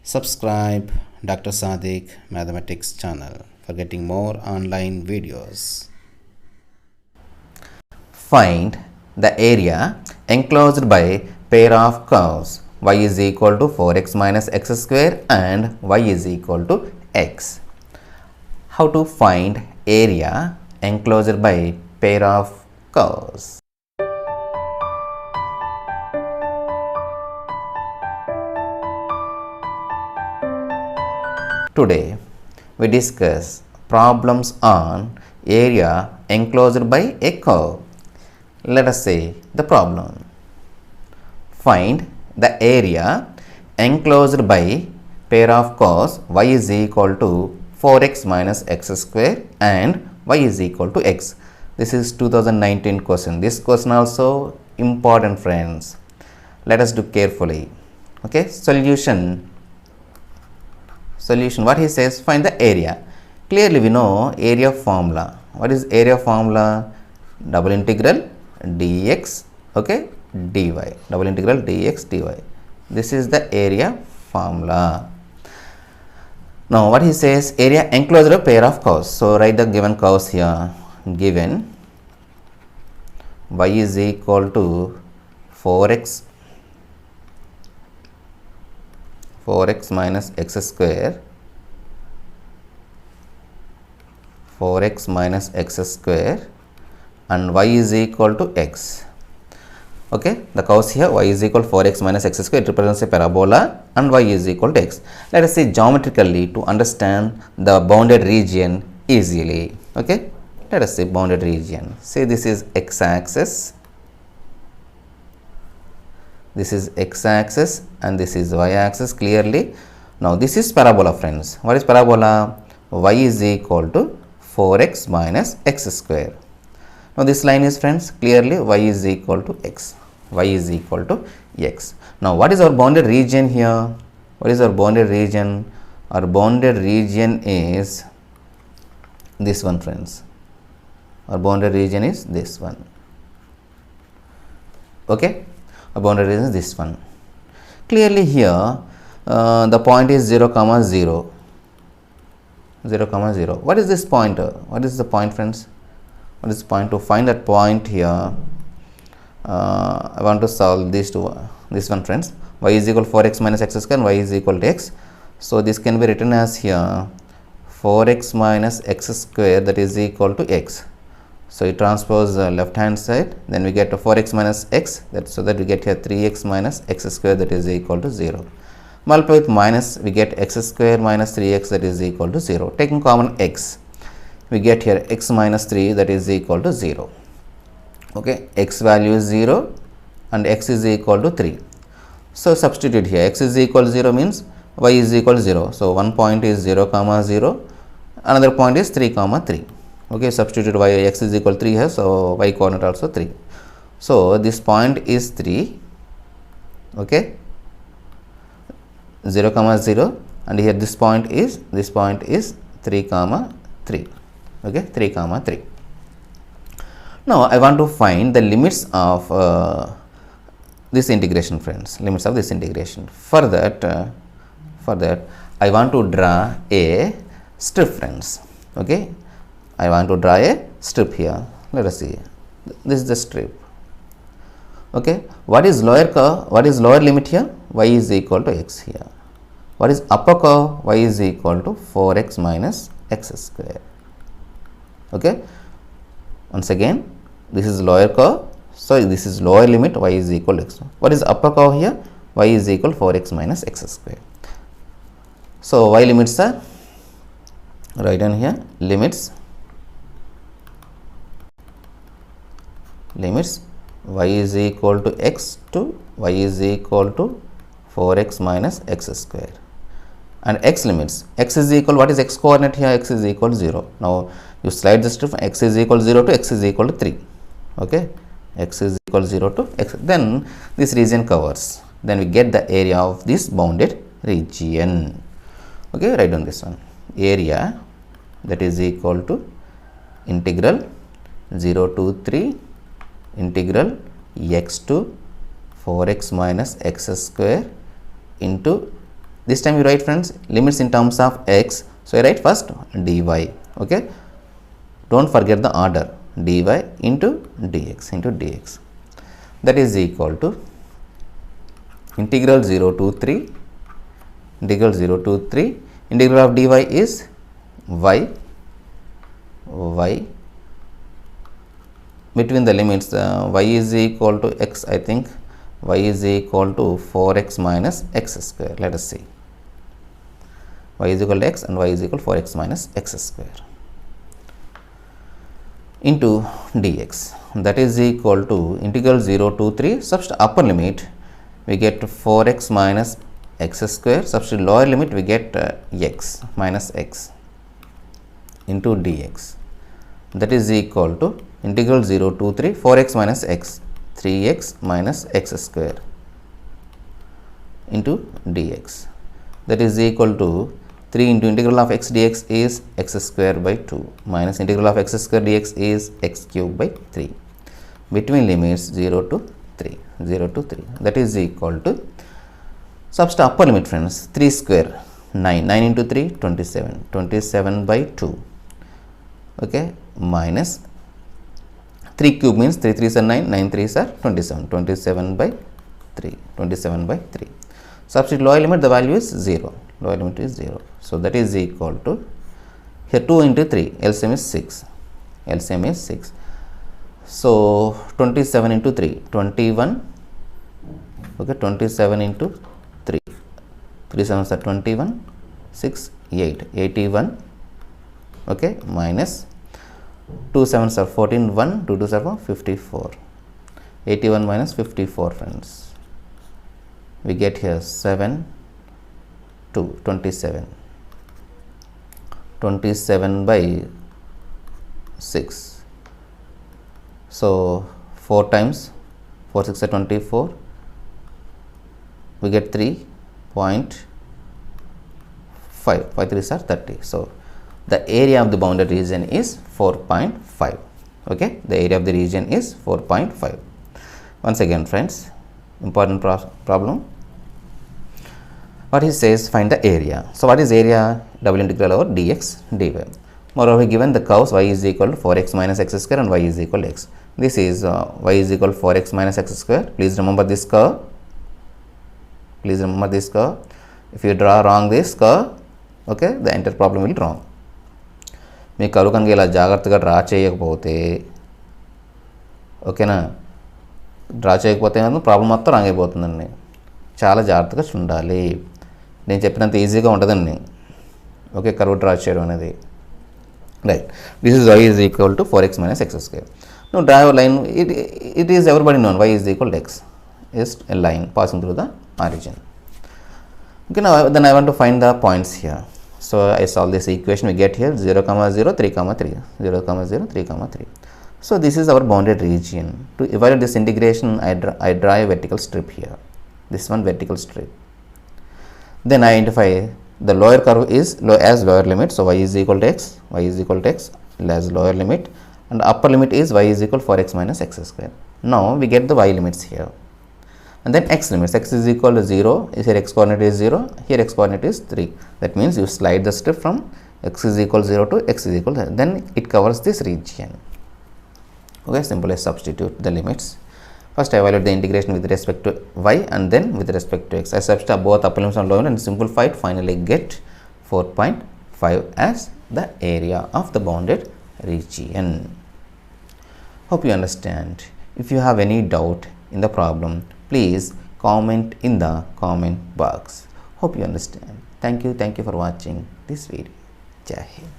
Subscribe Dr. Sadiq Mathematics channel for getting more online videos. Find the area enclosed by pair of curves y is equal to 4x minus x square and y is equal to x. How to find area enclosed by pair of curves? Today we discuss problems on area enclosed by a curve. Let us say the problem. Find the area enclosed by pair of curves y is equal to 4x minus x square and y is equal to x. This is 2019 question. This question also important, friends. Let us do carefully. Okay, solution. What he says, find the area. Clearly we know area formula. What is area formula? Double integral dx, okay, dy, double integral dx dy. This is the area formula. Now what he says, area enclosed a pair of curves. So write the given curves here. Given y is equal to 4x minus x square, 4x minus x square and y is equal to x. Okay, the curves here y is equal to 4x minus x square, it represents a parabola, and y is equal to x. Let us see geometrically to understand the bounded region easily. Okay, let us see bounded region. Say this is x axis, this is x axis and this is y axis clearly. Now this is parabola, friends. What is parabola? Y is equal to 4x minus x square. Now this line is, friends, clearly y is equal to x. Y is equal to x. Now what is our bounded region here? What is our bounded region? Our bounded region is this one, friends. Our bounded region is this one. Okay, our bounded region is this one. Clearly here the point is 0, 0. 0, 0. What is this point? What is the point, friends? What is the point? To find that point here, I want to solve these two. This one, friends. Y is equal to 4x minus x square and y is equal to x. So this can be written as here 4x minus x square, that is equal to x. So you transpose left hand side, then we get 4x minus x, so that we get here 3x minus x square, that is equal to 0. Multiply with minus, we get x square minus 3x, that is equal to 0. Taking common x, we get here x minus 3, that is equal to 0. Okay, x value is 0 and x is equal to 3. So substitute here, x is equal to 0 means y is equal to 0. So one point is 0, 0, another point is 3, 3. Okay, substitute y, x is equal to 3 here, so y coordinate also 3. So this point is 3. Okay, 0, 0, and here this point is 3, 3. Okay, 3, 3. Now I want to find the limits of this integration, friends. Limits of this integration. For that I want to draw a strip, friends. Okay, I want to draw a strip here. Let us see. This is the strip. Okay, what is lower curve? What is lower limit here? Y is equal to x here. What is upper curve? Y is equal to 4x minus x square. Okay, once again, this is lower curve, so this is lower limit, y is equal to x. What is upper curve here? Y is equal to 4x minus x square. So y limits are right on here. Limits y is equal to x to y is equal to 4x minus x square, and x limits, x is equal, what is x coordinate here? X is equal to 0. Now you slide the strip from x is equal to 0 to x is equal to 3. Okay, x is equal to 0 to x, then this region covers, then we get the area of this bounded region. Okay, write down this one. Area, that is equal to integral 0 to 3 integral x to 4x minus x square into this time you write friends limits in terms of x, so I write first dy, okay, don't forget the order, dy into dx, that is equal to integral 0 to 3, integral of dy is y between the limits y is equal to x, I think y is equal to 4x minus x square, let us see, y is equal to x and y is equal to 4x minus x square into dx, that is equal to integral 0 to 3, substitute upper limit we get 4x minus x square, substitute lower limit we get x minus x into dx, that is equal to integral 0 to 3 4x minus x, 3x minus x square into dx, that is equal to 3 into integral of x dx is x square by 2 minus integral of x square dx is x cube by 3 between limits 0 to 3, that is equal to, substitute upper limit friends, 3 square 9, 9 into 3 27 by 2, okay, minus 3 cube means 3 3s are 9, 9 3s are 27 by 3, substitute lower limit, the value is 0, so that is equal to, here 2 into 3, LCM is 6, so 27 into 3, 21, okay, 27 into 3, 3 7s are 21, 6, 8, 81, okay, minus 2 7s are 14, 1, 2 2s are 54, 81 minus 54 friends, we get here 7, 2, 27 by 6, so 4 times 4 6 are 24, we get 3.5, 5 3s are 30, so the area of the bounded region is 4.5, okay, the area of the region is 4.5. Once again friends, important problem, what he says, find the area. So what is area? Double integral over dx dy. Moreover, given the curves y is equal to 4x minus x square and y is equal to x, this is y is equal to 4x minus x square. Please remember this curve, if you draw wrong this curve, okay, the entire problem will wrong. మీ కరువు కనుక ఇలా జాగ్రత్తగా draw చేయకపోతే, ఓకేనా, draw చేయకపోతే problem మొత్తం wrong అయిపోతుందండి, చాలా జాగ్రత్తగా చూడాలి, నేను చెప్పినంత ఈజీగా ఉంటుందండి, ఓకే, కరువు డ్రా చేయడం అనేది, right, this is y is equal to 4x minus x square. Now draw a line, it is everybody known, y is equal to x, is a line passing through the origin, okay. Now then I want to find the points here. So I solve this equation, we get here 0, 0, 3, 3, 0, 0, 3, 3. So this is our bounded region. To evaluate this integration, I draw a vertical strip here, this one vertical strip. Then I identify the lower curve is as lower limit, so y is equal to x, as lower limit, and upper limit is y is equal to 4x minus x square. Now we get the y limits here. And then x limits, x is equal to 0, here x coordinate is 0, here x coordinate is 3. That means you slide the strip from x is equal to 0 to x is equal to 0. Then it covers this region. Okay, simply substitute the limits. First I evaluate the integration with respect to y and then with respect to x. I substitute both upper limits and lower limits and simplify it, finally get 4.5 as the area of the bounded region. Hope you understand. If you have any doubt in the problem, please comment in the comment box. Hope you understand. Thank you for watching this video. Jai Hind.